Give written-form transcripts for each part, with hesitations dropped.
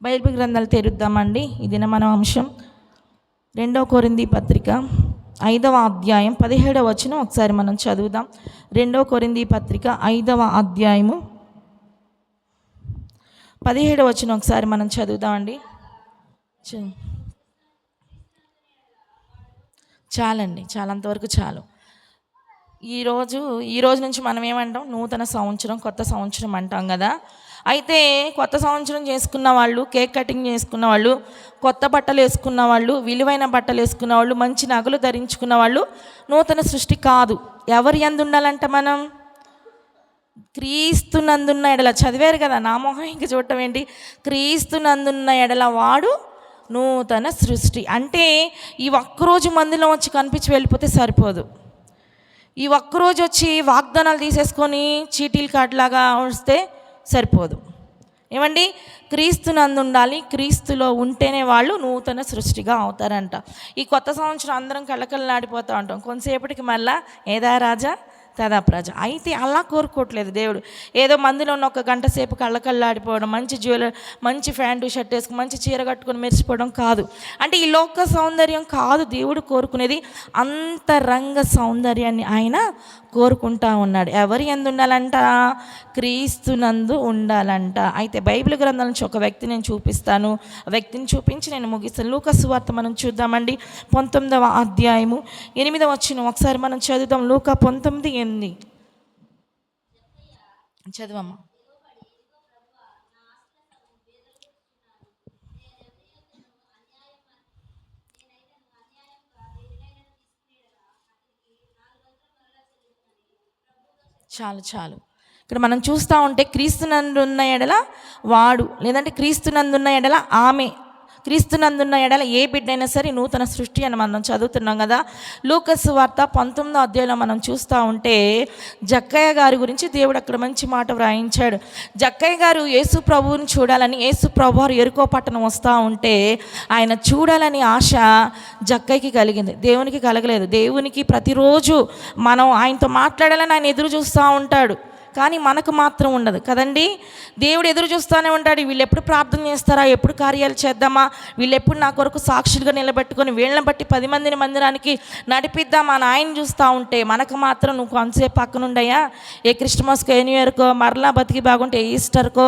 Bible గ్రంథాలు తెరుద్దామండి. ఇది మన అంశం 2 కొరింథీ పత్రిక 5వ అధ్యాయం 17వ వచనం ఒకసారి మనం చదువుదాం. 2 కొరింథీ పత్రిక 5వ అధ్యాయము 17వ వచనం ఒకసారి మనం చదువుదామండి. చాలండి, చాలంతవరకు చాలు. ఈ రోజు నుంచి మనం ఏమంటాం? నూతన సంవత్సరం, కొత్త సంవత్సరం అంటాం కదా. అయితే కొత్త సంవత్సరం చేసుకున్న వాళ్ళు, కేక్ కటింగ్ చేసుకున్న వాళ్ళు, కొత్త బట్టలు వేసుకున్న వాళ్ళు, విలువైన బట్టలు వేసుకున్న వాళ్ళు, మంచి నగలు ధరించుకున్న వాళ్ళు నూతన సృష్టి కాదు. ఎవరి యందు ఉండాలంట? మనం క్రీస్తునందున్న ఎడల. చదివారు కదా, నా మొహం ఇంక చూడటం ఏంటి? క్రీస్తునందున్న ఎడల వాడు నూతన సృష్టి. అంటే ఈ ఒక్కరోజు మందిలో వచ్చి కనిపించి వెళ్ళిపోతే సరిపోదు. ఈ ఒక్కరోజు వచ్చి వాగ్దానాలు తీసేసుకొని చీటీల కార్డులాగా వస్తే సరిపోదు. ఏమండి? క్రీస్తునందు ఉండాలి. క్రీస్తులో ఉంటేనే వాళ్ళు నూతన సృష్టిగా అవుతారంట. ఈ కొత్త సంవత్సరం అందరం కళ్ళకళ్ళాడిపోతూ ఉంటాం. కొంతసేపటికి మళ్ళా ఏదా రాజా తదా ప్రజ. అయితే అలా కోరుకోవట్లేదు దేవుడు. ఏదో మందిలో ఉన్న ఒక గంట సేపు కళ్ళకళ్ళాడిపోవడం, మంచి జ్యువెలరీ, మంచి ప్యాంటు షర్ట్ వేసుకుని మంచి చీర కట్టుకొని మెరిసిపోవడం కాదు. అంటే ఈ లోక సౌందర్యం కాదు దేవుడు కోరుకునేది. అంతరంగ సౌందర్యాన్ని ఆయన కోరుకుంటా ఉన్నాడు. ఎవరి యందు ఉండాలంట? క్రీస్తునందు ఉండాలంట. అయితే బైబిల్ గ్రంథం నుంచి ఒక వ్యక్తి నేను చూపిస్తాను. ఆ వ్యక్తిని చూపించి నేను ముగిస్తాను. లూకా సువార్త మనం చూద్దామండి. 19వ అధ్యాయము 8వ వచనం ఒకసారి మనం చదువుదాం. లూకా 19:8 చదవమ్మా. చాలు. ఇక్కడ మనం చూస్తూ ఉంటే క్రీస్తునందున్న ఎడల వాడు, లేదంటే క్రీస్తునందున్న ఎడల ఆమె, క్రీస్తునందున్న ఎడల ఏ బిడ్డైనా సరే నూతన సృష్టి అని మనం చదువుతున్నాం కదా. లూకా సువార్త 19వ అధ్యాయంలో మనం చూస్తూ ఉంటే జక్కయ్య గారి గురించి దేవుడు అక్కడ మంచి మాట వ్రాయించాడు. జక్కయ్య గారు యేసు ప్రభువుని చూడాలని, యేసు ప్రభు వారు ఎరుకో పట్టణం వస్తూ ఉంటే ఆయన చూడాలని ఆశ జక్కయ్యకి కలిగింది, దేవునికి కలగలేదు. దేవునికి ప్రతిరోజు మనం ఆయనతో మాట్లాడాలని ఆయన ఎదురు చూస్తూ ఉంటాడు, కానీ మనకు మాత్రం ఉండదు కదండి. దేవుడు ఎదురు చూస్తూనే ఉంటాడు. వీళ్ళు ఎప్పుడు ప్రార్థన చేస్తారా, ఎప్పుడు కార్యాలు చేద్దామా, వీళ్ళు ఎప్పుడు నా కొరకు సాక్షులుగా నిలబెట్టుకొని వీళ్ళని బట్టి 10 మందిని మందిరానికి నడిపిద్దామా అని ఆయన చూస్తూ ఉంటే మనకు మాత్రం నువ్వు కొంతసేపు పక్కనుండయా, ఏ క్రిస్మస్కో, ఏ న్యూ ఇయర్కో, మరలా బతికి బాగుంటే ఏ ఈస్టర్కో,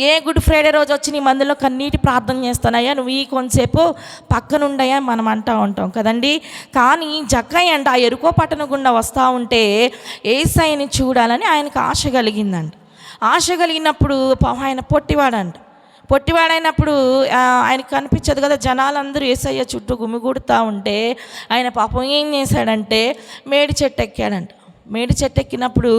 ఏ గుడ్ ఫ్రైడే రోజు వచ్చి నీ మందిలో కన్నీటి ప్రార్థన చేస్తానయ్యా, నువ్వు ఈ కొంతసేపు పక్కనుండయా మనం అంటూ ఉంటాం కదండి. కానీ జక్కయ్య అంట ఆ ఎరుకో పట్టణ గుండా వస్తూ ఉంటే యేసయ్యని చూడాలని ఆయనకు ఆశ కలిగిందంట. ఆశ కలిగినప్పుడు ఆయన పొట్టివాడైనప్పుడు ఆయనకు కనిపించదు కదా. జనాలందరూ యేసయ్య చుట్టూ గుమిగూడుతూ ఉంటే ఆయన పాపం ఏం చేశాడంటే మేడి చెట్టు ఎక్కాడంట. మేడి చెట్టు ఎక్కినప్పుడు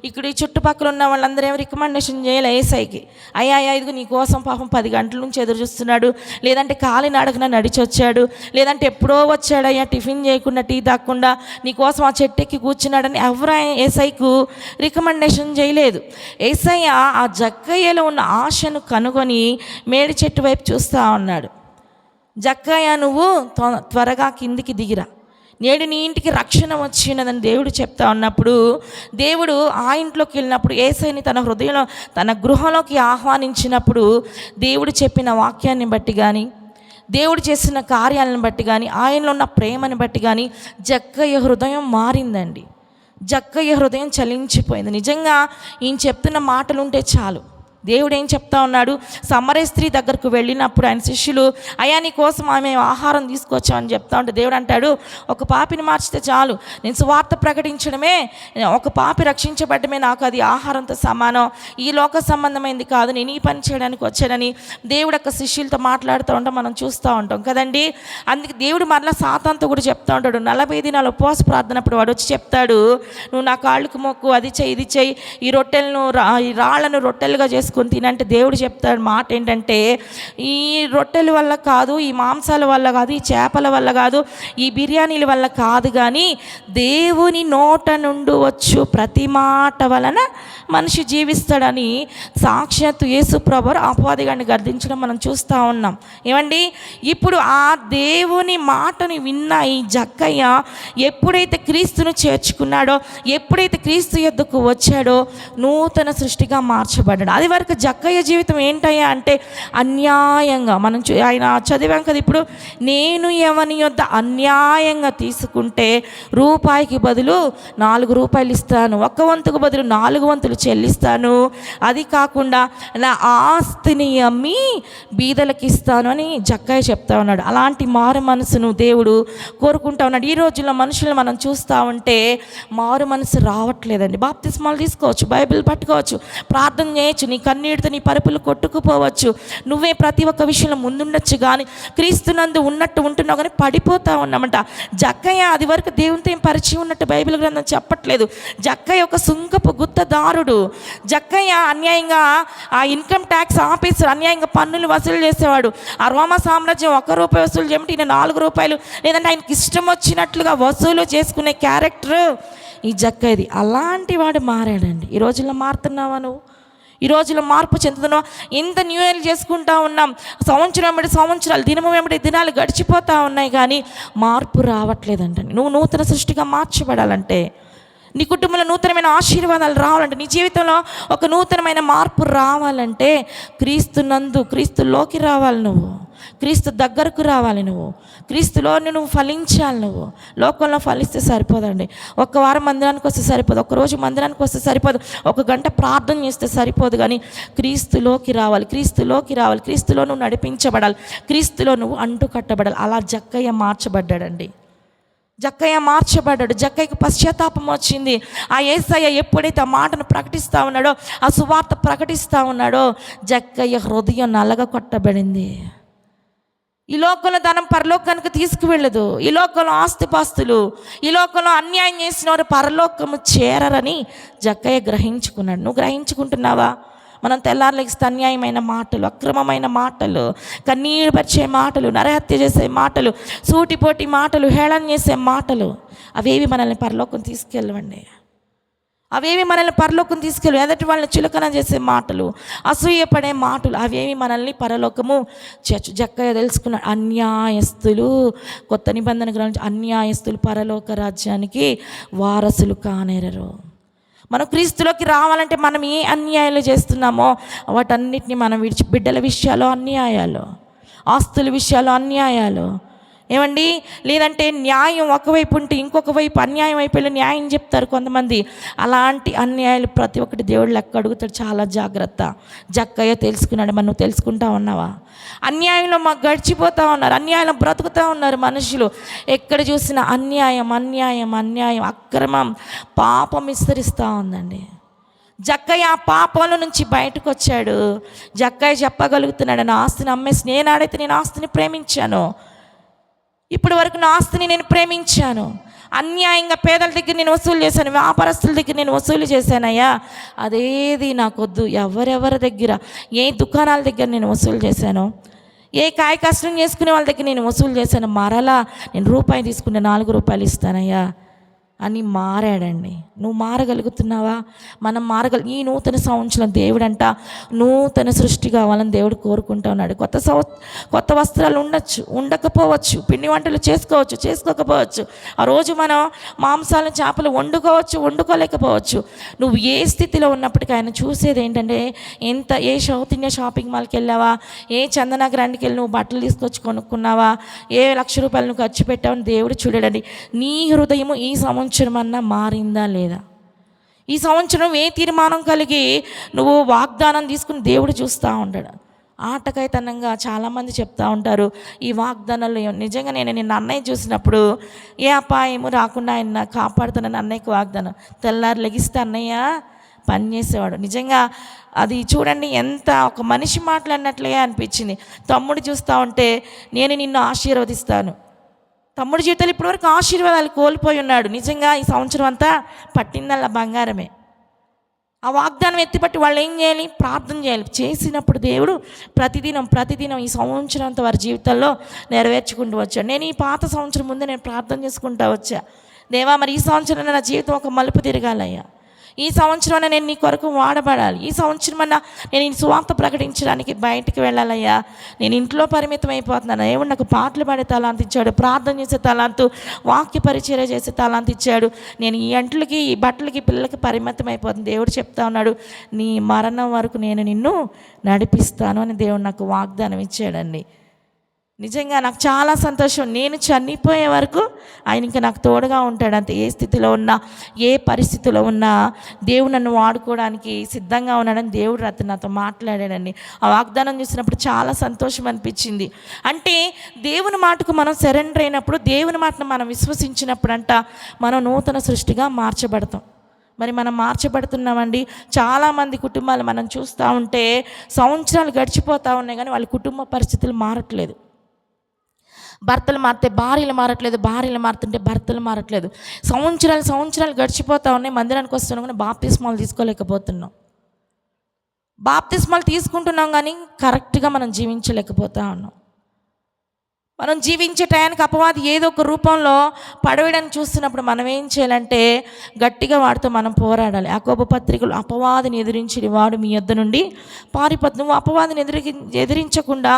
ఇక్కడ ఈ చుట్టుపక్కల ఉన్న వాళ్ళందరూ ఏమో రికమెండేషన్ చేయాలి యేసయ్యకి. అయ్యా ఇదిగో నీ కోసం పాపం 10 గంటల నుంచి ఎదురు చూస్తున్నాడు, లేదంటే కాలినడకన నడిచి వచ్చాడు, లేదంటే ఎప్పుడో వచ్చాడయ్యా టిఫిన్ చేయకుండా టీ తాగకుండా నీ కోసం ఆ చెట్టు ఎక్కి కూర్చున్నాడని ఎవరు యేసయ్యకు రికమెండేషన్ చేయలేదు. యేసయ్య ఆ జక్కయ్యలో ఉన్న ఆశను కనుగొని మేడి చెట్టు వైపు చూస్తూ ఉన్నాడు. జక్కయ్య నువ్వు త్వరగా కిందికి దిగిరా, నేడు నీ ఇంటికి రక్షణ వచ్చినదని దేవుడు చెప్తా ఉన్నప్పుడు, దేవుడు ఆ ఇంట్లోకి వెళ్ళినప్పుడు యేసయ్యని తన హృదయంలో, తన గృహంలోకి ఆహ్వానించినప్పుడు దేవుడు చెప్పిన వాక్యాన్ని బట్టి కానీ, దేవుడు చేసిన కార్యాలను బట్టి కానీ, ఆయనలో ఉన్న ప్రేమని బట్టి కానీ జక్కయ్య హృదయం మారిందండి. జక్కయ్య హృదయం చలించిపోయింది. నిజంగా ఈయన చెప్తున్న మాటలు ఉంటే చాలు. దేవుడు ఏం చెప్తా ఉన్నాడు? సమరయ స్త్రీ దగ్గరకు వెళ్ళినప్పుడు ఆయన శిష్యులు, అయ్యా నీ కోసం ఆమె ఆహారం తీసుకొచ్చామని చెప్తా ఉంటే దేవుడు అంటాడు, ఒక పాపిని మార్చితే చాలు, నేను సువార్త ప్రకటించడమే, ఒక పాపి రక్షించబడమే నాకు అది ఆహారంతో సమానం, ఈ లోక సంబంధమైంది కాదు, నేను ఈ పని చేయడానికి వచ్చానని దేవుడు యొక్క శిష్యులతో మాట్లాడుతూ ఉంటాం, మనం చూస్తూ ఉంటాం కదండి. అందుకే దేవుడు మరలా సాతానుతో కూడా చెప్తా ఉంటాడు. 40 దినాలు ఉపవాస ప్రార్థనప్పుడు వాడు వచ్చి చెప్తాడు, నువ్వు నా కాళ్ళకు మొక్కు, అది చెయ్యి ఇది చెయ్యి, ఈ రొట్టెలను ఈ రాళ్లను రొట్టెలుగా చేసుకుని తినంటే దేవుడు చెప్తాడు మాట ఏంటంటే, ఈ రొట్టెల వల్ల కాదు, ఈ మాంసాల వల్ల కాదు, ఈ చేపల వల్ల కాదు, ఈ బిర్యానీల వల్ల కాదు, కానీ దేవుని నోట నుండి వచ్చు ప్రతి మాట వలన మనిషి జీవిస్తాడని సాక్షాత్తు యేసు ప్రభువు అపవాదిగాన్ని గర్దించడం మనం చూస్తూ ఉన్నాం. ఏమండి? ఇప్పుడు ఆ దేవుని మాటని విన్న ఈ జక్కయ్య ఎప్పుడైతే క్రీస్తును చేర్చుకున్నాడో, ఎప్పుడైతే క్రీస్తు యొద్దకు వచ్చాడో నూతన సృష్టిగా మార్చబడ్డాడు. అది వరకు జక్కయ్య జీవితం ఏంటయ్యా అంటే అన్యాయంగా మనం ఆయన చదివాం కదా ఇప్పుడు, నేను ఎవని యొద్ద అన్యాయంగా తీసుకుంటే రూపాయికి బదులు 4 రూపాయలు ఇస్తాను, 1 వంతుకు బదులు 4 వంతులు చెల్లిస్తాను, అది కాకుండా నా ఆస్తిని అమ్మి బీదలకు ఇస్తాను అని జక్కయ్య చెప్తా ఉన్నాడు. అలాంటి మారు మనసును దేవుడు కోరుకుంటా ఉన్నాడు. ఈ రోజుల్లో మనుషులను మనం చూస్తూ ఉంటే మారు మనసు రావట్లేదండి. బాప్తిస్మాలు తీసుకోవచ్చు, బైబిల్ పట్టుకోవచ్చు, ప్రార్థన చేయొచ్చు, నీ కన్నీటితో నీ పరుపులు కొట్టుకుపోవచ్చు, నువ్వే ప్రతి ఒక్క విషయంలో ముందుండొచ్చు, కానీ క్రీస్తునందు ఉన్నట్టు ఉంటున్నావు కానీ పడిపోతా ఉన్నామంట. జక్కయ్య అది వరకు దేవునితో ఏం పరిచయం ఉన్నట్టు బైబిల్ గ్రంథం చెప్పట్లేదు. జక్కయ్య ఒక సుంకపు గుత్తదారుడు. జక్కయ్య అన్యాయంగా ఆ ఇన్కమ్ ట్యాక్స్ ఆఫీసర్, అన్యాయంగా పన్నులు వసూలు చేసేవాడు. ఆ రోమా సామ్రాజ్యం 1 రూపాయి వసూలు చేయమంటే ఈయన 4 రూపాయలు, లేదంటే ఆయనకి ఇష్టం వచ్చినట్లుగా వసూలు చేసుకునే క్యారెక్టర్ ఈ జక్కయ్యది. అలాంటి వాడు మారాడండి. ఈ రోజుల్లో మారుతున్నావా నువ్వు? ఈ రోజుల్లో మార్పు చెందుతున్నావు. ఇంత న్యూ ఇయర్ చేసుకుంటా ఉన్నాం, సంవత్సరం వెంబడి సంవత్సరాలు, దినము వెంబడి దినాలు గడిచిపోతూ ఉన్నాయి, కానీ మార్పు రావట్లేదంట. నువ్వు నూతన సృష్టిగా మార్చబడాలంటే, నీ కుటుంబంలో నూతనమైన ఆశీర్వాదాలు రావాలంటే, నీ జీవితంలో ఒక నూతనమైన మార్పు రావాలంటే క్రీస్తునందు, క్రీస్తులోకి రావాలి, నువ్వు క్రీస్తు దగ్గరకు రావాలి, నువ్వు క్రీస్తులో నువ్వు ఫలించాలి. నువ్వు లోకంలో ఫలిస్తే సరిపోదండి. 1 వారం మందిరానికి వస్తే సరిపోదు, 1 రోజు మందిరానికి వస్తే సరిపోదు, 1 గంట ప్రార్థన చేస్తే సరిపోదు, కానీ క్రీస్తులోకి రావాలి, క్రీస్తులోకి రావాలి, క్రీస్తులో నువ్వు నడిపించబడాలి, క్రీస్తులో నువ్వు అంటు కట్టబడాలి. అలా జక్కయ్య మార్చబడ్డాడండి. జక్కయ్య మార్చబడ్డాడు. జక్కయ్యకు పశ్చాత్తాపం వచ్చింది. ఆ యేసయ్య ఎప్పుడైతే ఆ మాటను ప్రకటిస్తూ ఉన్నాడో, ఆ సువార్త ప్రకటిస్తూ ఉన్నాడో, జక్కయ్య హృదయం నలగ కొట్టబడింది. ఈ లోకంలో ధనం పరలోకానికి తీసుకువెళ్ళదు. ఈ లోకంలో ఆస్తిపాస్తులు, ఈ లోకంలో అన్యాయం చేసిన వారు పరలోకము చేరరని జక్కయ్య గ్రహించుకున్నాడు. నువ్వు గ్రహించుకుంటున్నావా? మనం తెల్లారులేస్తే అన్యాయమైన మాటలు, అక్రమమైన మాటలు, కన్నీరు పరిచే మాటలు, నరహత్య చేసే మాటలు, సూటిపోటి మాటలు, హేళన చేసే మాటలు, అవేవి మనల్ని పరలోకం తీసుకెళ్ళవండి. అవేమి మనల్ని పరలోకం తీసుకెళ్ళి, ఎదటి వాళ్ళని చులకన చేసే మాటలు, అసూయపడే మాటలు, అవేమి మనల్ని పరలోకము చేర్చు. జక్కయ్య తెలుసుకున్నాడు, అన్యాయస్తులు, కొత్త నిబంధన గ్రంథం, అన్యాయస్తులు పరలోక రాజ్యానికి వారసులు కానేరరు. మనం క్రీస్తులోకి రావాలంటే మనం ఏ అన్యాయాలు చేస్తున్నామో వాటన్నిటిని మనం బిడ్డల విషయాలు అన్యాయాలు, ఆస్తుల విషయాలు అన్యాయాలు, ఏమండి, లేదంటే న్యాయం ఒకవైపు ఉంటే ఇంకొక వైపు అన్యాయం అయిపోయి న్యాయం చెప్తారు కొంతమంది. అలాంటి అన్యాయాలు ప్రతి ఒక్కటి దేవుడు లెక్క అడుగుతాడు. చాలా జాగ్రత్త. జక్కయ్య తెలుసుకున్నాడు. మనం నువ్వు తెలుసుకుంటా ఉన్నావా? అన్యాయంలో మాకు గడిచిపోతూ ఉన్నారు, అన్యాయంలో బ్రతుకుతూ ఉన్నారు మనుషులు. ఎక్కడ చూసినా అన్యాయం, అన్యాయం, అన్యాయం, అక్రమం, పాపం విస్తరిస్తూ ఉందండి. జక్కయ్య ఆ పాపంలో నుంచి బయటకు వచ్చాడు. జక్కయ్య చెప్పగలుగుతున్నాడు, నా ఆస్తిని అమ్మేసి, నేనాడైతే నేను ఆస్తిని ప్రేమించాను, ఇప్పటి వరకు నా ఆస్తిని నేను ప్రేమించాను, అన్యాయంగా పేదల దగ్గర నేను వసూలు చేశాను, వ్యాపారస్తుల దగ్గర నేను వసూలు చేశానయ్యా, అదేది నాకొద్దు. ఎవరెవరి దగ్గర, ఏ దుకాణాల దగ్గర నేను వసూలు చేశాను, ఏ కాయ కష్టం చేసుకునే వాళ్ళ దగ్గర నేను వసూలు చేశాను, మరలా నేను రూపాయి తీసుకుంటే 4 రూపాయలు ఇస్తానయ్యా అని మారాడండి. నువ్వు మారగలుగుతున్నావా? మనం ఈ నూతన సంవత్సరం దేవుడంట నూతన సృష్టి కావాలని దేవుడు కోరుకుంటా ఉన్నాడు. కొత్త వస్త్రాలు ఉండొచ్చు, ఉండకపోవచ్చు, పిండి వంటలు చేసుకోకపోవచ్చు, ఆ రోజు మనం మాంసాలను చేపలు వండుకోలేకపోవచ్చు. నువ్వు ఏ స్థితిలో ఉన్నప్పటికీ ఆయన చూసేది ఏంటంటే, ఏ సౌత్ ఇండియా షాపింగ్ మాల్కి వెళ్ళావా, ఏ చందనగరానికి వెళ్ళి నువ్వు బట్టలు తీసుకొచ్చి కొనుక్కున్నావా, ఏ ₹1,00,000 నువ్వు ఖర్చు పెట్టావని దేవుడు చూడడండి. నీ హృదయము ఈ సంవత్సరం అన్నా మారిందా లేదా? ఈ సంవత్సరం ఏ తీర్మానం కలిగి నువ్వు వాగ్దానం తీసుకుని దేవుడు చూస్తూ ఉంటాడు. ఆటకైతనంగా చాలామంది చెప్తూ ఉంటారు, ఈ వాగ్దానాలు నిజంగా నేను నిన్న అన్నయ్య చూసినప్పుడు ఏ అపాయము రాకుండా ఆయన కాపాడుతున్నాను అన్నయ్యకి వాగ్దానం. తెల్లారు లెగిస్తే అన్నయ్య పనిచేసేవాడు. నిజంగా అది చూడండి, ఎంత ఒక మనిషి మాట్లాడినట్లే అనిపించింది. తమ్ముడు చూస్తూ ఉంటే, నేను నిన్ను ఆశీర్వదిస్తాను. తమ్ముడి జీవితాలు ఇప్పటివరకు ఆశీర్వాదాలు కోల్పోయి ఉన్నాడు. నిజంగా ఈ సంవత్సరం అంతా పట్టిందల్లా బంగారమే. ఆ వాగ్దానం ఎత్తిపట్టి వాళ్ళు ఏం చేయాలి? ప్రార్థన చేయాలి. చేసినప్పుడు దేవుడు ప్రతిదినం ఈ సంవత్సరం అంతా వారి జీవితాల్లో నెరవేర్చుకుంటూ వచ్చాడు. నేను ఈ పాత సంవత్సరం ముందే నేను ప్రార్థన చేసుకుంటూ వచ్చా, దేవా మరి ఈ సంవత్సరం నా జీవితం ఒక మలుపు తిరగాలయ్యా, ఈ సంవత్సరం నేను నీ కొరకు వాడబడాలి, ఈ సంవత్సరం నేను ఈ సువార్త ప్రకటించడానికి బయటికి వెళ్ళాలయ్యా, నేను ఇంట్లో పరిమితం అయిపోతున్నాను. దేవుడు నాకు పాటలు పాడే తలాంత ఇచ్చాడు, ప్రార్థన చేసే తలాంతు, వాక్య పరిచర్య చేసే తలాంత ఇచ్చాడు. నేను ఈ అంట్లకి ఈ బట్టలకి పిల్లలకి పరిమితం అయిపోతుంది. దేవుడు చెప్తా ఉన్నాడు, నీ మరణం వరకు నేను నిన్ను నడిపిస్తాను అని దేవుడు నాకు వాగ్దానం ఇచ్చాడండి. నిజంగా నాకు చాలా సంతోషం. నేను చనిపోయే వరకు ఆయన ఇంకా నాకు తోడుగా ఉంటాడంతే. ఏ స్థితిలో ఉన్నా, ఏ పరిస్థితిలో ఉన్నా దేవుడు నన్ను వాడుకోవడానికి సిద్ధంగా ఉన్నాడని దేవుడు రాత్రి నాతో మాట్లాడాడండి. ఆ వాగ్దానం చూసినప్పుడు చాలా సంతోషం అనిపించింది. అంటే దేవుని మాటకు మనం సరెండర్ అయినప్పుడు, దేవుని మాటను మనం విశ్వసించినప్పుడంట మనం నూతన సృష్టిగా మార్చబడతాం. మరి మనం మార్చబడుతున్నామండి. చాలామంది కుటుంబాలు మనం చూస్తూ ఉంటే సంవత్సరాలు గడిచిపోతూ ఉన్నాయి కానీ వాళ్ళ కుటుంబ పరిస్థితులు మారట్లేదు. భర్తలు మారితే భార్యలు మారట్లేదు, భార్యలు మారుతుంటే భర్తలు మారట్లేదు. సంవత్సరాలు గడిచిపోతూ ఉన్నాయి. మందిరానికి వస్తున్నాం కానీ బాప్తిస్మాలు తీసుకోలేకపోతున్నాం. బాప్తిస్మాలు తీసుకుంటున్నాం కానీ కరెక్ట్గా మనం జీవించలేకపోతూ ఉన్నాం. మనం జీవించే టయానికి అపవాది ఏదో ఒక రూపంలో పడవేయడానికి చూస్తున్నప్పుడు మనం ఏం చేయాలంటే గట్టిగా వాడితో మనం పోరాడాలి. యాకోబు పత్రికలు అపవాదిని ఎదిరించిన వాడు మీ యొద్ద నుండి పారిపోతుంది. నువ్వు అపవాదిని ఎదిరించకుండా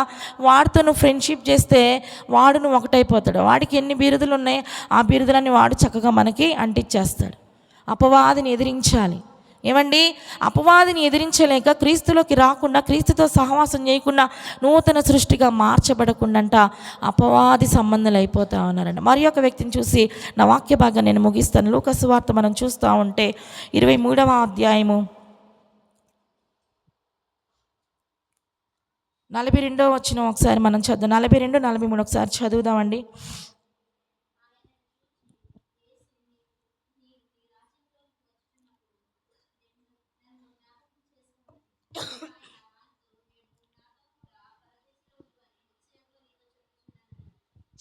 వాడితో నువ్వు ఫ్రెండ్షిప్ చేస్తే వాడు నువ్వు ఒకటైపోతాడు. వాడికి ఎన్ని బిరుదులు ఉన్నాయి, ఆ బిరుదులన్నీ వాడు చక్కగా మనకి అంటించేస్తాడు. అపవాదిని ఎదిరించాలి. ఏమండి, అపవాదిని ఎదిరించలేక క్రీస్తులోకి రాకుండా, క్రీస్తుతో సహవాసం చేయకుండా, నూతన సృష్టిగా మార్చబడకుండా అపవాది సంబంధాలు అయిపోతూ ఉన్నారండి. మరి ఒక వ్యక్తిని చూసి నా వాక్య భాగం నేను ముగిస్తాను. లూకా సువార్త మనం చూస్తూ ఉంటే 23వ అధ్యాయము 42వ వచనం ఒకసారి మనం చదువు. 42, 43 ఒకసారి చదువుదామండి.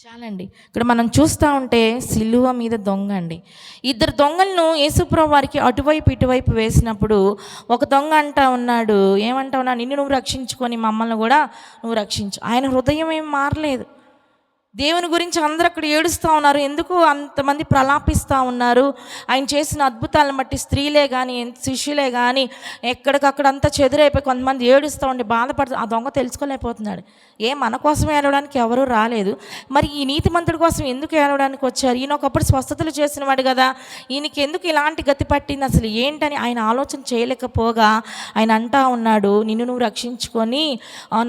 చాలండి. ఇక్కడ మనం చూస్తూ ఉంటే సిలువ మీద దొంగ అండి. ఇద్దరు దొంగలను యేసుప్రభు వారికి అటువైపు ఇటువైపు వేసినప్పుడు ఒక దొంగ అంటా ఉన్నాడు, ఏమంటా ఉన్నా, నిన్ను నువ్వు రక్షించుకొని మమ్మల్ని కూడా నువ్వు రక్షించు. ఆయన హృదయం ఏం మారలేదు. దేవుని గురించి అందరూ అక్కడ ఏడుస్తూ ఉన్నారు. ఎందుకు అంతమంది ప్రలాపిస్తూ ఉన్నారు? ఆయన చేసిన అద్భుతాలను బట్టి స్త్రీలే కానీ శిష్యులే కానీ ఎక్కడికక్కడ అంతా చెదురైపోయి కొంతమంది ఏడుస్తూ ఉండి బాధపడుతూ, ఆ దొంగ తెలుసుకోలేకపోతున్నాడు. మన కోసం ఏడవడానికి ఎవరూ రాలేదు, మరి ఈ నీతిమంతుడి కోసం ఎందుకు ఏడవడానికి వచ్చారు? ఈయన ఒకప్పుడు స్వస్థతలు చేసిన వాడు కదా, ఈయనకి ఎందుకు ఇలాంటి గతి పట్టింది, అసలు ఏంటని ఆయన ఆలోచన చేయలేకపోగా ఆయన అంటా ఉన్నాడు, నిన్ను నువ్వు రక్షించుకొని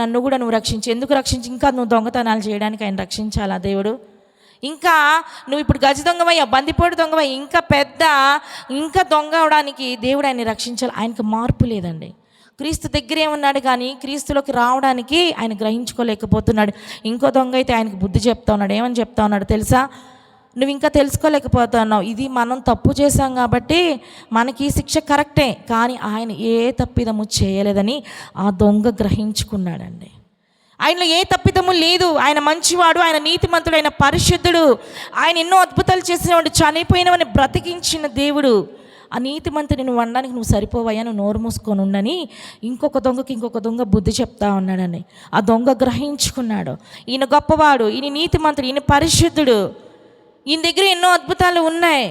నన్ను కూడా నువ్వు రక్షించు. ఎందుకు రక్షించి? ఇంకా నువ్వు దొంగతనాలు చేయడానికి ఆయన రక్షించాలా దేవుడు? ఇంకా నువ్వు ఇప్పుడు గజ దొంగవయ్యా, బందిపోటు దొంగవయ్యా, ఇంకా దొంగ అవడానికి దేవుడు ఆయన్ని రక్షించాలి. ఆయనకు మార్పు లేదండి. క్రీస్తు దగ్గరే ఉన్నాడు కానీ క్రీస్తులోకి రావడానికి ఆయన గ్రహించుకోలేకపోతున్నాడు. ఇంకో దొంగ అయితే ఆయనకు బుద్ధి చెప్తా ఉన్నాడు. ఏమని చెప్తా ఉన్నాడు తెలుసా? నువ్వు ఇంకా తెలుసుకోలేకపోతున్నావు, ఇది మనం తప్పు చేశాం కాబట్టి మనకి శిక్ష కరెక్టే, కానీ ఆయన ఏ తప్పిదము చేయలేదని ఆ దొంగ గ్రహించుకున్నాడండి. ఆయనలో ఏ తప్పిదము లేదు. ఆయన మంచివాడు, ఆయన నీతిమంతుడు, ఆయన పరిశుద్ధుడు, ఆయన ఎన్నో అద్భుతాలు చేసినవాడు, చనిపోయినవని బ్రతికించిన దేవుడు. ఆ నీతిమంతుని నువ్వు అనడానికి నువ్వు సరిపోవయ్యా, నువ్వు నోరు మూసుకొని ఉండని ఇంకొక దొంగ బుద్ధి చెప్తా ఉన్నాడని ఆ దొంగ గ్రహించుకున్నాడు. ఈయన గొప్పవాడు, ఈయన నీతిమంతుడు, ఈయన పరిశుద్ధుడు, ఈయన దగ్గర ఎన్నో అద్భుతాలు ఉన్నాయి.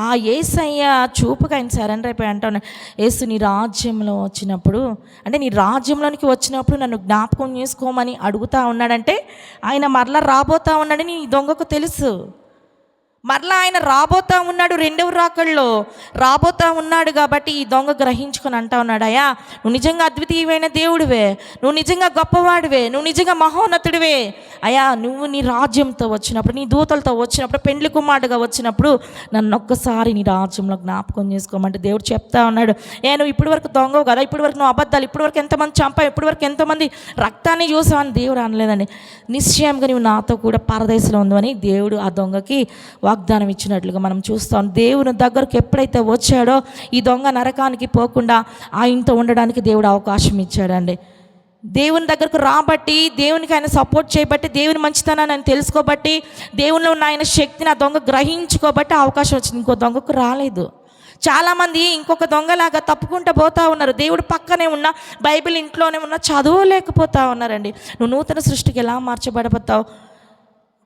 ఆ యేసయ్య చూపుగా ఆయన సరెండర్ అయిపోయి అంటా ఉన్నాడు, యేసు నీ రాజ్యంలో వచ్చినప్పుడు, అంటే నీ రాజ్యంలోనికి వచ్చినప్పుడు నన్ను జ్ఞాపకం చేసుకోమని అడుగుతా ఉన్నాడంటే ఆయన మరలా రాబోతా ఉన్నాడని ఈ దొంగకు తెలుసు. మరలా ఆయన రాబోతా ఉన్నాడు, రెండవ రాకల్లో రాబోతా ఉన్నాడు కాబట్టి ఈ దొంగ గ్రహించుకొని అంటా ఉన్నాడు, అయ్యా నువ్వు నిజంగా అద్వితీయమైన దేవుడివే, నువ్వు నిజంగా గొప్పవాడివే, నువ్వు నిజంగా మహోన్నతుడివే. అయ్యా నువ్వు నీ రాజ్యంతో వచ్చినప్పుడు, నీ దూతలతో వచ్చినప్పుడు, పెండ్లి కుమారుడుగా వచ్చినప్పుడు నన్ను ఒక్కసారి నీ రాజ్యంలో జ్ఞాపకం చేసుకోమంటే దేవుడు చెప్తా ఉన్నాడు, నువ్వు ఇప్పటి వరకు దొంగవు కదా, ఇప్పటి వరకు నువ్వు అబద్ధాలు, ఇప్పటి వరకు ఎంతమంది చంపావు, ఇప్పటి వరకు ఎంతమంది రక్తాన్ని చూసావు అని దేవుడు అనలేదండి. నిశ్చయంగా నువ్వు నాతో కూడా పరదేశంలో ఉందని దేవుడు ఆ దొంగకి వాగ్దానం ఇచ్చినట్లుగా మనం చూస్తాం. దేవుని దగ్గరకు ఎప్పుడైతే వచ్చాడో ఈ దొంగ నరకానికి పోకుండా ఆయనతో ఉండడానికి దేవుడు అవకాశం ఇచ్చాడండి. దేవుని దగ్గరకు రాబట్టి, దేవునికి ఆయన సపోర్ట్ చేయబట్టి, దేవుని మంచితనాన్ని ఆయన తెలుసుకోబట్టి, దేవునిలో ఉన్న ఆయన శక్తిని ఆ దొంగ గ్రహించుకోబట్టి అవకాశం వచ్చింది. ఇంకో దొంగకు రాలేదు. చాలామంది ఇంకొక దొంగలాగా తప్పుకుంటూ పోతూ ఉన్నారు. దేవుడు పక్కనే ఉన్న, బైబిల్ ఇంట్లోనే ఉన్న, చదవలేకపోతూ ఉన్నారండి. నువ్వు నూతన సృష్టికి ఎలా మార్చబడబోతావు?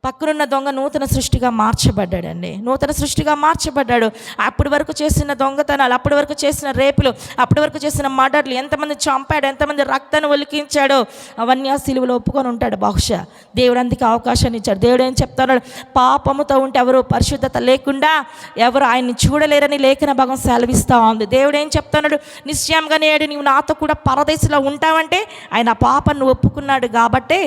పక్కనున్న దొంగ నూతన సృష్టిగా మార్చబడ్డాడండి. నూతన సృష్టిగా మార్చబడ్డాడు. అప్పటి వరకు చేసిన దొంగతనాలు, అప్పటి వరకు చేసిన రేపులు, అప్పటి వరకు చేసిన మర్డర్లు, ఎంతమంది చంపాడు, ఎంతమంది రక్తాన్ని ఒలికించాడో అవన్నీ ఆ సిలువలో ఒప్పుకొని ఉంటాడు బహుశా. దేవుడు అందుకే అవకాశాన్ని ఇచ్చాడు. దేవుడు ఏం చెప్తున్నాడు? పాపముతో ఉంటే ఎవరు పరిశుద్ధత లేకుండా ఎవరు ఆయన్ని చూడలేరని లేఖన భాగం సెలవిస్తూ ఉంది. దేవుడు ఏం చెప్తున్నాడు? నిశ్చయంగా నేడు నీవు నాతో కూడా పరదేశంలో ఉంటావంటే ఆయన పాపాన్ని ఒప్పుకున్నాడు కాబట్టే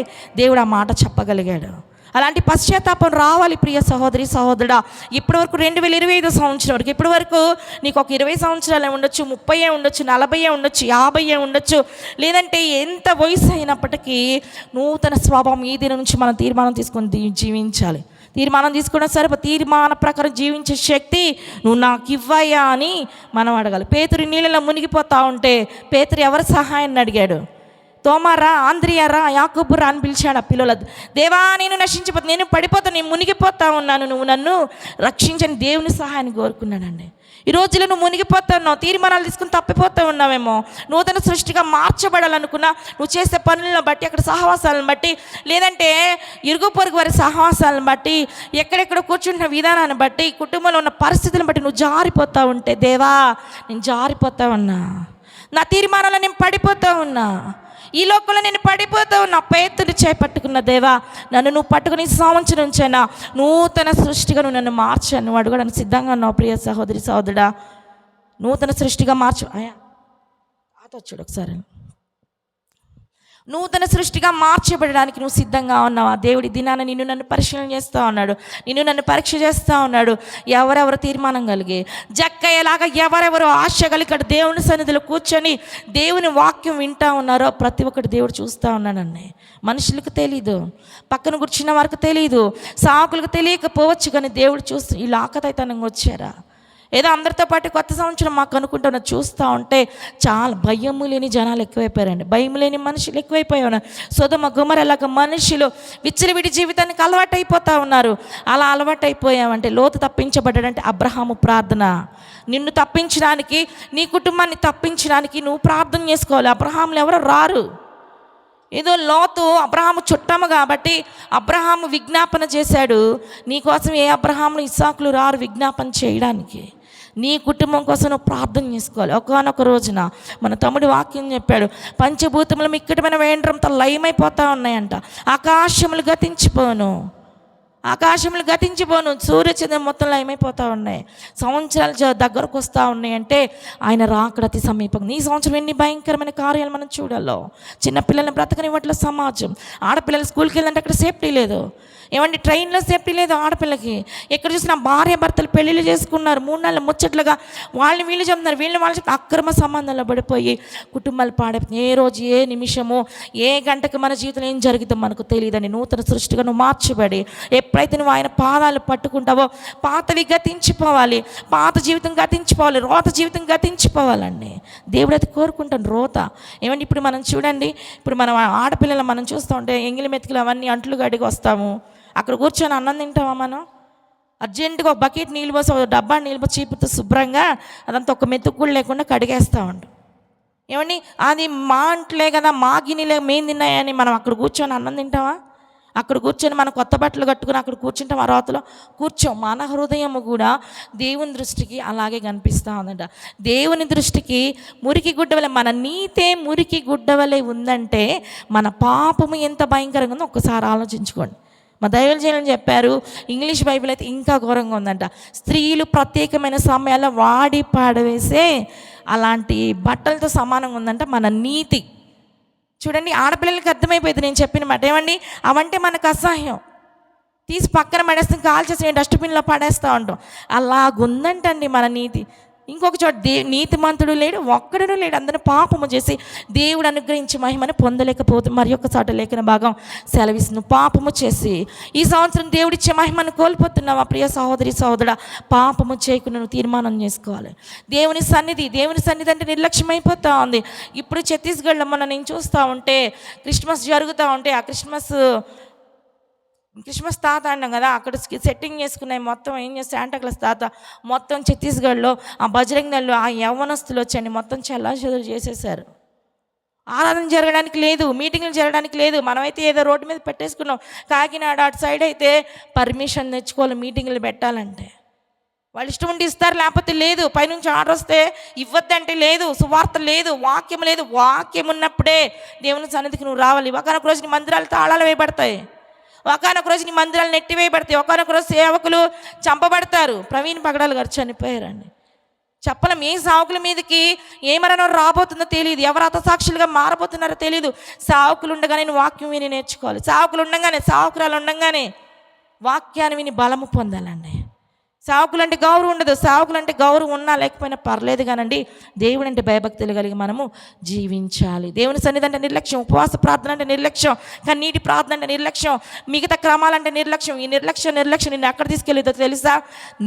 దేవుడు ఆ మాట చెప్పగలిగాడు. అలాంటి పశ్చాత్తాపం రావాలి ప్రియ సహోదరి సహోదరుడా. ఇప్పటివరకు 2025 సంవత్సరం వరకు, ఇప్పటి వరకు నీకు ఒక 20 సంవత్సరాలే ఉండొచ్చు, 30 ఉండొచ్చు, 40 ఉండొచ్చు, 50 ఉండొచ్చు, లేదంటే ఎంత వయసు అయినప్పటికీ నూతన స్వభావం ఈ దినం నుంచి మనం తీర్మానం తీసుకొని జీవించాలి. తీర్మానం తీసుకున్న సరే తీర్మాన ప్రకారం జీవించే శక్తి నువ్వు నాకు ఇవ్వయ్యా అని మనం అడగాలి. పేతురు నీళ్ళలో మునిగిపోతా ఉంటే పేతురు ఎవరి సహాయాన్ని అడిగాడు? తోమారా, ఆంద్రియారా, యాకోబురా అని పిలిచాడు ఆ పిల్లల. దేవా నేను నశించిపోతా, నేను పడిపోతా, నేను మునిగిపోతా ఉన్నాను, నువ్వు నన్ను రక్షించని దేవుని సహాయాన్ని కోరుకున్నాడండి. ఈ రోజులో నువ్వు మునిగిపోతా ఉన్నావు, తీర్మానాలు తీసుకుని తప్పిపోతూ ఉన్నావేమో. నూతన సృష్టిగా మార్చబడాలనుకున్నా నువ్వు చేసే పనులను బట్టి, అక్కడ సహవాసాలను బట్టి, లేదంటే ఇరుగు పొరుగు వారి సహవాసాలను బట్టి, ఎక్కడెక్కడ కూర్చుంటున్న విధానాన్ని బట్టి, కుటుంబంలో ఉన్న పరిస్థితులను బట్టి నువ్వు జారిపోతూ ఉంటే, దేవా నేను జారిపోతా ఉన్నా, నా తీర్మానాలు నేను పడిపోతూ ఉన్నా, ఈ లోకంలో నేను పడిపోతూ ఉన్నా, పేతుని చేపట్టుకున్న దేవా నన్ను నువ్వు పట్టుకుని సంవత్సరం నుంచైనా నూతన సృష్టిగా నువ్వు నన్ను మార్చాను. నువ్వు అడగడానికి సిద్ధంగా ఉన్నావు ప్రియ సహోదరి సహోదరుడా. నూతన సృష్టిగా మార్చు అయ్యా చూడు ఒకసారి. నూతన సృష్టిగా మార్చబడడానికి నువ్వు సిద్ధంగా ఉన్నావా? దేవుడి దినాన నిన్ను నన్ను పరిశీలన చేస్తూ ఉన్నాడు, నిన్ను నన్ను పరీక్ష చేస్తూ ఉన్నాడు. ఎవరెవరు తీర్మానం కలిగి జక్కయ్యలాగా ఎవరెవరు ఆశ కలిగి దేవుని సన్నిధిలో కూర్చొని దేవుని వాక్యం వింటూ ఉన్నారో ప్రతి ఒక్కటి దేవుడు చూస్తూ ఉన్నాడండి. మనుషులకు తెలీదు, పక్కన కూర్చున్న వారికి తెలీదు, సాకులకు తెలియకపోవచ్చు, కానీ దేవుడు చూస్తూ వీళ్ళు ఆకతాయితనంగా వచ్చారా, ఏదో అందరితో పాటు కొత్త సంవత్సరం మాకు అనుకుంటున్నా చూస్తూ ఉంటే చాలా భయము లేని జనాలు ఎక్కువైపోయారండి. భయం లేని మనుషులు ఎక్కువైపోయారు. సొదొమ గొమొర్రాలాగా మనుషులు విచ్చలవిడి జీవితానికి అలవాటు అయిపోతూ ఉన్నారు. అలా అలవాటు అయిపోయామంటే లోతు తప్పించబడ్డాడంటే అబ్రహాము ప్రార్థన. నిన్ను తప్పించడానికి, నీ కుటుంబాన్ని తప్పించడానికి నువ్వు ప్రార్థన చేసుకోవాలి. అబ్రహాములు ఎవరో రారు. ఏదో లోతు అబ్రహాము చుట్టము కాబట్టి అబ్రహాము విజ్ఞాపన చేశాడు. నీకోసం ఏ అబ్రహాములు ఇస్సాకులు రారు విజ్ఞాపన చేయడానికి. నీ కుటుంబం కోసం నువ్వు ప్రార్థన చేసుకోవాలి. ఒకానొక రోజున మన తమ్ముడు వాక్యం చెప్పాడు, పంచభూతములు మిక్కటమైన వేండ్రంతో లయమైపోతూ ఉన్నాయంట. ఆకాశములు గతించిపోను, సూర్యచంద్రం మొత్తంలో ఏమైపోతూ ఉన్నాయి. సంవత్సరాలు దగ్గరకు వస్తూ ఉన్నాయి అంటే ఆయన రాకడ అతి సమీపంగా. ఈ సంవత్సరం ఎన్ని భయంకరమైన కార్యాలు మనం చూడాలో. చిన్నపిల్లల్ని బ్రతకనివ్వట్ల సమాజం. ఆడపిల్లలు స్కూల్కి వెళ్ళాలంటే అక్కడ సేఫ్టీ లేదు. ఏమండి ట్రైన్లో సేఫ్టీ లేదు ఆడపిల్లకి. ఎక్కడ చూసినా భార్య భర్తలు పెళ్ళిళ్ళు చేసుకున్నారు, 3 నెలలు ముచ్చట్లుగా వాళ్ళని వీళ్ళు చెప్తున్నారు, వీళ్ళని వాళ్ళు చెప్తున్నారు. అక్రమ సంబంధంలో పడిపోయి కుటుంబాలు పాడైపోతుంది. ఏ రోజు ఏ నిమిషము ఏ గంటకి మన జీవితంలో ఏం జరుగుతుందో మనకు తెలియదని నూతన సృష్టిగా నువ్వు మార్చబడి ఎప్పుడైతే నువ్వు ఆయన పాదాలు పట్టుకుంటావో పాతవి గతించిపోవాలి, పాత జీవితం గతించిపోవాలి, రోత జీవితం గతించిపోవాలండి. దేవుడు అది కోరుకుంటాను రోత. ఏమండి ఇప్పుడు మనం చూడండి, ఇప్పుడు మనం ఆడపిల్లలు మనం చూస్తూ ఉంటే ఎంగిలి మెతుకులు అవన్నీ అంట్లు గడిగి వస్తాము, అక్కడ కూర్చొని అన్నం తింటామా? మనం అర్జెంటుగా ఒక బకెట్ నీళ్ళు పోసి ఒక డబ్బా నీళ్ళు పోసి చీపుతో శుభ్రంగా అదంతా ఒక మెతుకు కూడా లేకుండా కడిగేస్తూ ఉంటాం. ఏమండి అది మా అంట్లే కదా, మా గిన్నెలే మేము తిన్నాయని మనం అక్కడ కూర్చొని అన్నం తింటామా? అక్కడ కూర్చొని మనం కొత్త బట్టలు కట్టుకుని అక్కడ కూర్చుంటాం, ఆ రోతలో కూర్చోం. మన హృదయము కూడా దేవుని దృష్టికి అలాగే కనిపిస్తూ ఉందంట. దేవుని దృష్టికి మురికి గుడ్డ వలె, మన నీతే మురికి గుడ్డ వలె ఉందంటే మన పాపము ఎంత భయంకరంగా ఉందో ఒక్కసారి ఆలోచించుకోండి. మా దైవజనులు చెప్పారు, ఇంగ్లీష్ బైబిల్ అయితే ఇంకా ఘోరంగా ఉందంట. స్త్రీలు ప్రత్యేకమైన సమయాల్లో వాడి పాడవేసే అలాంటి బట్టలతో సమానంగా ఉందంట మన నీతి. చూడండి ఆడపిల్లలకి అర్థమైపోయింది నేను చెప్పిన మాట. ఏమండి అవంటే మనకు అసహ్యం, తీసి పక్కన పడేస్తాం, కాల్ చేసి డస్ట్బిన్లో పడేస్తూ ఉంటాం. అలాగుందంటండి మన నీతి. ఇంకొక చోట నీతిమంతుడు లేడు, ఒక్కడు లేడు, అందరూ పాపము చేసి దేవుడు అనుగ్రహించి మహిమని పొందలేకపోతుంది. మరి ఒక్క చోట లేఖన భాగం సెలవిస్తుంది, పాపము చేసి ఈ సంవత్సరం దేవుడిచ్చే మహిమను కోల్పోతున్నావా ప్రియ సహోదరి సహోదరుడా? పాపము చేయకుండా నువ్వు తీర్మానం చేసుకోవాలి. దేవుని సన్నిధి అంటే నిర్లక్ష్యం అయిపోతూ ఉంది. ఇప్పుడు ఛత్తీస్గఢ్లో మొన్న నేను చూస్తూ ఉంటే క్రిస్మస్ జరుగుతూ ఉంటే ఆ క్రిస్మస్ తాత అన్నాం కదా, అక్కడ సెట్టింగ్ చేసుకున్నాయి మొత్తం. ఏం చేస్తే శాంటాక్లాస్ తాత మొత్తం ఛత్తీస్గఢ్లో ఆ బజరంగ్ దళ్లో ఆ యవ్వనస్తులు వచ్చండి మొత్తం చెల్లాచెదురు చేసేసారు. ఆరాధన జరగడానికి లేదు, మీటింగ్లు జరగడానికి లేదు. మనమైతే ఏదో రోడ్డు మీద పెట్టేసుకున్నాం. కాకినాడ అటు సైడ్ అయితే పర్మిషన్ తెచ్చుకోవాలి మీటింగ్లు పెట్టాలంటే. వాళ్ళు ఇష్టం ఉంటే ఇస్తారు, లేకపోతే లేదు. పైనుంచి ఆర్డర్ వస్తే ఇవ్వద్దంటే లేదు. సువార్త లేదు, వాక్యం లేదు. వాక్యం ఉన్నప్పుడే దేవుని సన్నిధికి నువ్వు రావాలి. ఒకనొక రోజు నీ మందిరాలు తాళాలు వేయబడతాయి, ఒకనొక రోజు నీ మందిరాలు నెట్టివేయబడతాయి, ఒకనొక రోజు సేవకులు చంపబడతారు. ప్రవీణ్ పగడాలు గారు చనిపోయారండి. చెప్పలేం ఏ సావుకుల మీదకి ఏ మరణం రాబోతుందో తెలియదు, ఎవరు హతసాక్షులుగా మారబోతున్నారో తెలియదు. సావుకులు ఉండగానే వాక్యం విని నేర్చుకోవాలి. సావుకులు ఉండగానే, సావుకురాలు ఉండగానే వాక్యాన్ని విని బలము పొందాలండి. సావుకులు అంటే గౌరవం ఉండదు. సావుకులు అంటే గౌరవం ఉన్నా లేకపోయినా పర్లేదు కానండి, దేవుడు అంటే భయభక్తులు కలిగి మనము జీవించాలి. దేవుని సన్నిధి అంటే నిర్లక్ష్యం, ఉపవాస ప్రార్థన అంటే నిర్లక్ష్యం, కన్నీటి ప్రార్థన అంటే నిర్లక్ష్యం, మిగతా క్రమాలంటే నిర్లక్ష్యం. ఈ నిర్లక్ష్యం నిన్ను ఎక్కడ తీసుకెళ్ళిదో తెలుసా?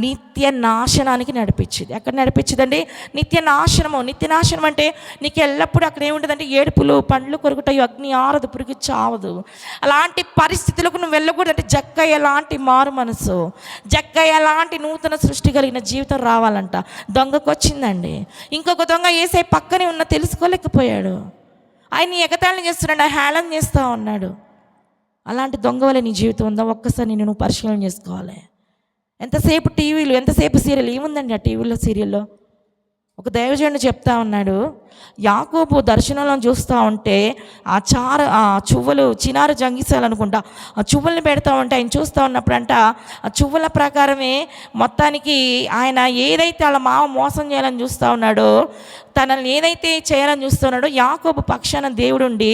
నిత్య నాశనానికి నడిపించింది. ఎక్కడ నడిపించిందండి? నిత్య నాశనము. నిత్య నాశనం అంటే నీకు ఎల్లప్పుడూ అక్కడ ఏముంటుందంటే ఏడుపులు, పండ్లు కొరుకుతాయి, అగ్ని ఆరదు, పురుగు చావదు. అలాంటి పరిస్థితులకు నువ్వు వెళ్ళకూడదు. అంటే జక్కయ్య ఎలాంటి మారు మనసు, జక్కయ్య ఎలాంటి నూతన సృష్టి కలిగిన జీవితం రావాలంట. దొంగకు వచ్చిందండి. ఇంకొక దొంగ యేసయ్య పక్కనే ఉన్న తెలుసుకోలేకపోయాడు. ఆయన ఎగతాళిని చేస్తున్నాడు, హేళన చేస్తూ ఉన్నాడు. అలాంటి దొంగ వల్ల నీ జీవితం ఉందా? ఒక్కసారి నేను నువ్వు పరిశీలన చేసుకోవాలి. ఎంతసేపు టీవీలు, ఎంతసేపు సీరియల్. ఏముందండి ఆ టీవీలో, సీరియల్లో? ఒక దైవజనుడు చెప్తా ఉన్నాడు, యాకోబు దర్శనంలో చూస్తూ ఉంటే ఆ చువ్వలు, చినారు జంగిసాలు అనుకుంటా, ఆ చువ్వల్ని పెడతా ఉంటే ఆయన చూస్తూ ఉన్నప్పుడంట ఆ చువ్వల ప్రకారమే మొత్తానికి ఆయన ఏదైతే వాళ్ళ మామ మోసం చేయాలని చూస్తూ ఉన్నాడో, తనని ఏదైతే చేయాలని చూస్తున్నాడో, యాకోబు పక్షాన దేవుడుండి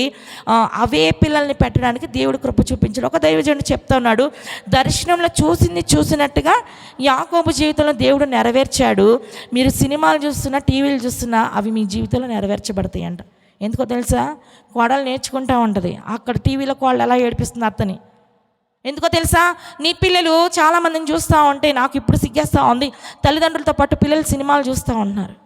అవే పిల్లల్ని పెట్టడానికి దేవుడు కృప చూపించాడు. ఒక దైవజనుడు చెప్తా ఉన్నాడు, దర్శనంలో చూసింది చూసినట్టుగా యాకోబు జీవితంలో దేవుడు నెరవేర్చాడు. మీరు సినిమాలు చూస్తున్నా, టీవీలు చూస్తున్నా అవి మీ జీవితంలో నెరవేర్చబడతాయి అంట. ఎందుకో తెలుసా? కోడలు నేర్చుకుంటూ ఉంటుంది, అక్కడ టీవీలో కోడలు ఎలా ఏడిపిస్తుంది అత్తని. ఎందుకో తెలుసా? నీ పిల్లలు చాలామందిని చూస్తూ ఉంటే నాకు ఇప్పుడు సిగ్గేస్తూ ఉంది, తల్లిదండ్రులతో పాటు పిల్లలు సినిమాలు చూస్తూ ఉంటున్నారు.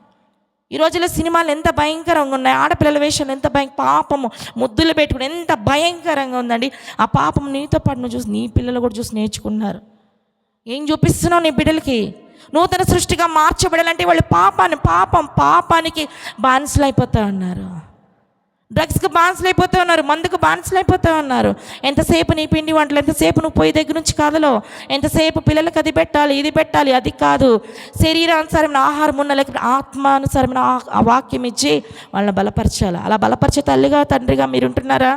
ఈ రోజుల్లో సినిమాలు ఎంత భయంకరంగా ఉన్నాయి, ఆడపిల్లల వేషాలు ఎంత పాపము, ముద్దులు పెట్టుకుని ఎంత భయంకరంగా ఉందండి. ఆ పాపం నీతో పాటు నువ్వు చూసి నీ పిల్లలు కూడా చూసి నేర్చుకున్నారు. ఏం చూపిస్తున్నావు నీ బిడ్డలకి? నూతన సృష్టిగా మార్చబడాలంటే వాళ్ళు పాపానికి బానిసలు అయిపోతూ ఉన్నారు, డ్రగ్స్కి బానిసలు అయిపోతూ ఉన్నారు, మందుకు బానిసలు అయిపోతూ ఉన్నారు. ఎంతసేపు నీ పిండి వంటలు, ఎంతసేపు నువ్వు పొయ్యి దగ్గర నుంచి కదలో, ఎంతసేపు పిల్లలకు అది పెట్టాలి, ఇది పెట్టాలి. అది కాదు, శరీరానుసారమైన ఆహారం ఉన్న, లేకపోతే ఆత్మానుసారమైన వాక్యం ఇచ్చి వాళ్ళని బలపరచాలి. అలా బలపరిచే తల్లిగా, తండ్రిగా మీరు ఉంటున్నారా?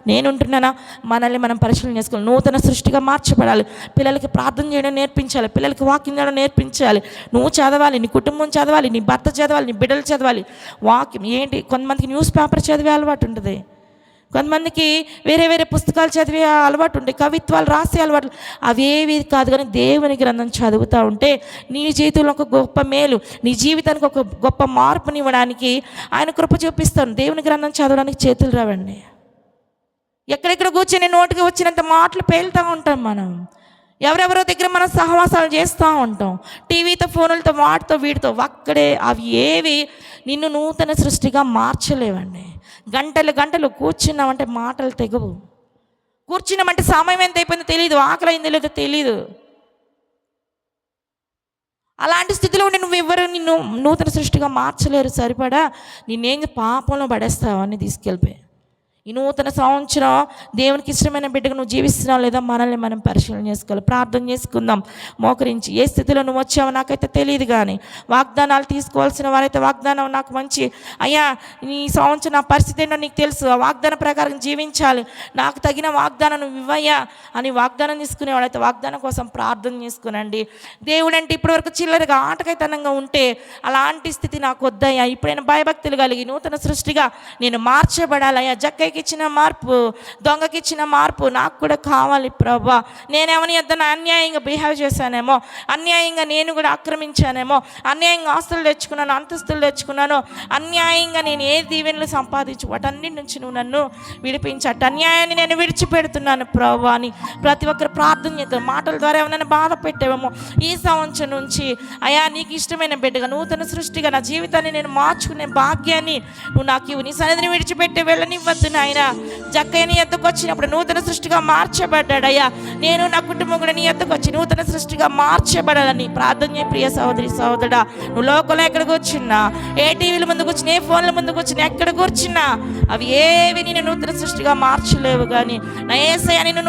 నేను ఉంటున్నానా? మనల్ని మనం పరిశీలన చేసుకోవాలి. నూతన సృష్టిగా మార్చబడాలి. పిల్లలకి ప్రార్థన చేయడం నేర్పించాలి, పిల్లలకి వాక్యం చేయడం నేర్పించాలి. నువ్వు చదవాలి, నీ కుటుంబం చదవాలి, నీ భర్త చదవాలి, నీ బిడ్డలు చదవాలి. వాక్యం ఏంటి? కొంతమందికి న్యూస్ పేపర్ చదివే అలవాటు ఉంటుంది, కొంతమందికి వేరే పుస్తకాలు చదివే అలవాటు ఉంటుంది, కవిత్వాలు రాసే అలవాటు. అవేవి కాదు, కానీ దేవుని గ్రంథం చదువుతూ ఉంటే నీ జీవితంలో ఒక గొప్ప మేలు, నీ జీవితానికి ఒక గొప్ప మార్పునివ్వడానికి ఆయన కృప చూపిస్తాను. దేవుని గ్రంథం చదవడానికి చేతులు రావండి. ఎక్కడెక్కడ కూర్చొని నోటికి వచ్చినంత మాటలు పేలుతూ ఉంటాం మనం. ఎవరెవరో దగ్గర మనం సహవాసాలు చేస్తూ ఉంటాం, టీవీతో, ఫోన్లతో, వాటితో వీటితో. అక్కడే అవి ఏవి నిన్ను నూతన సృష్టిగా మార్చలేవండి. గంటలు కూర్చున్నామంటే మాటలు తెగవు. కూర్చున్నామంటే సమయం ఎంత అయిపోయిందో తెలియదు, ఆకలి అయిందో లేదో తెలియదు. అలాంటి స్థితిలో ఉండి నువ్వెవరు నిన్ను నూతన సృష్టిగా మార్చలేరు. సరిపడా నిన్నేం పాపంలో పడేస్తావు అని తీసుకెళ్ళిపోయి. ఈ నూతన సంవత్సరం దేవునికి ఇష్టమైన బిడ్డగా నువ్వు జీవిస్తున్నావు లేదా? మనల్ని మనం పరిశీలన చేసుకోవాలి. ప్రార్థన చేసుకుందాం మోకరించి. ఏ స్థితిలో నువ్వు వచ్చావో నాకైతే తెలియదు, కానీ వాగ్దానాలు తీసుకోవాల్సిన వారైతే వాగ్దానం నాకు మంచి అయ్యా, ఈ సంవత్సరం నా పరిస్థితి ఏంటో నీకు తెలుసు, ఆ వాగ్దాన ప్రకారం జీవించాలి, నాకు తగిన వాగ్దానం నువ్వు ఇవ్వయ్యా అని వాగ్దానం తీసుకునేవాడైతే వాగ్దానం కోసం ప్రార్థన చేసుకునండి. దేవుడు అంటే ఇప్పటివరకు చిల్లరగా ఆటకైతనంగా ఉంటే అలాంటి స్థితి నాకు వద్దయ్యా, ఇప్పుడైనా భయభక్తులు కలిగి నూతన సృష్టిగా నేను మార్చబడాలయ్యా. జక్కయ్యకి ఇచ్చిన మార్పు, దొంగకి ఇచ్చిన మార్పు నాకు కూడా కావాలి ప్రభా. నేనేమని ఎద్దన అన్యాయంగా బిహేవ్ చేశానేమో, అన్యాయంగా నేను కూడా ఆక్రమించానేమో, అన్యాయంగా ఆస్తులు తెచ్చుకున్నాను, అంతస్తులు తెచ్చుకున్నాను, అన్యాయంగా నేను ఏ దీవెనలు సంపాదించు వాటన్నిటి నుంచి నువ్వు నన్ను విడిపించట్టు, అన్యాయాన్ని నేను విడిచిపెడుతున్నాను ప్రభా అని ప్రతి ఒక్కరు ప్రార్థన చేద్దాం. మాటల ద్వారా ఏమైనా బాధ పెట్టావేమో ఈ సంవత్సరం నుంచి అయ్యా, నీకు ఇష్టమైన బిడ్డగా నూతన సృష్టిగా నా జీవితాన్ని నేను మార్చుకునే భాగ్యాన్ని నువ్వు నాకు ఇవ్వు. నీ సన్నిధిని విడిచిపెట్టి వెళ్ళనివ్వద్దు నాయన. నాయన. జక్కయ్య నీ ఎద్దుకు వచ్చినప్పుడు నూతన సృష్టిగా మార్చబడ్డాడయ్యా. నేను నా కుటుంబం కూడా నీ ఎద్దుకు వచ్చి నూతన సృష్టిగా మార్చబడాలని ప్రార్థన చేయ ప్రియ సహోదరి సహోదరుడా. నువ్వు లోకంలో ఎక్కడ కూర్చున్నా, ఏ టీవీల ముందు కూర్చున్నా, ఏ ఫోన్ల ముందు కూర్చున్నా, ఎక్కడ కూర్చున్నా అవి ఏవి నేను నూతన సృష్టిగా మార్చలేవు. కానీ నా యేసయ్య నిన్ను